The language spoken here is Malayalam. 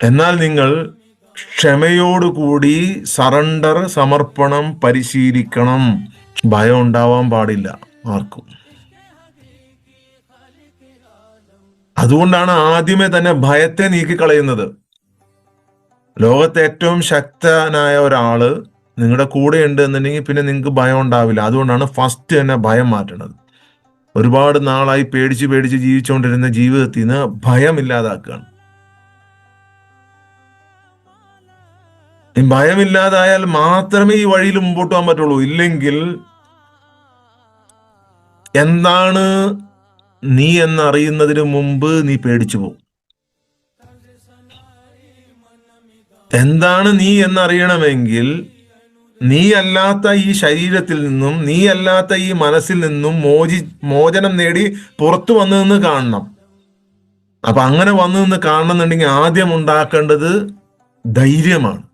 എന്നാൽ നിങ്ങൾ ക്ഷമയോടുകൂടി സമർപ്പണം പരിശീലിക്കണം. ഭയം ഉണ്ടാവാൻ പാടില്ല ആർക്കും. അതുകൊണ്ടാണ് ആദ്യമേ തന്നെ ഭയത്തെ നീക്കിക്കളയുന്നത്. ലോകത്തെ ഏറ്റവും ശക്തനായ ഒരാള് നിങ്ങളുടെ കൂടെ ഉണ്ട് എന്നുണ്ടെങ്കിൽ പിന്നെ നിങ്ങൾക്ക് ഭയം ഉണ്ടാവില്ല. അതുകൊണ്ടാണ് ഫസ്റ്റ് തന്നെ ഭയം മാറ്റണത്. ഒരുപാട് നാളായി പേടിച്ച് പേടിച്ച് ജീവിച്ചുകൊണ്ടിരുന്ന ജീവിതത്തിൽ നിന്ന് ഭയം ഇല്ലാതാക്കുകയാണ്. ഭയമില്ലാതായാൽ മാത്രമേ ഈ വഴിയിൽ മുമ്പോട്ട് പോകാൻ പറ്റുള്ളൂ. ഇല്ലെങ്കിൽ എന്താണ് നീ എന്നറിയുന്നതിന് മുമ്പ് നീ പേടിച്ചു പോകും. എന്താണ് നീ എന്നറിയണമെങ്കിൽ നീ അല്ലാത്ത ഈ ശരീരത്തിൽ നിന്നും, നീ അല്ലാത്ത ഈ മനസ്സിൽ നിന്നും മോചനം നേടി പുറത്തു വന്നു നിന്ന് കാണണം. അപ്പൊ അങ്ങനെ വന്നു നിന്ന് കാണണമെന്നുണ്ടെങ്കിൽ ആദ്യം ഉണ്ടാക്കേണ്ടത് ധൈര്യമാണ്.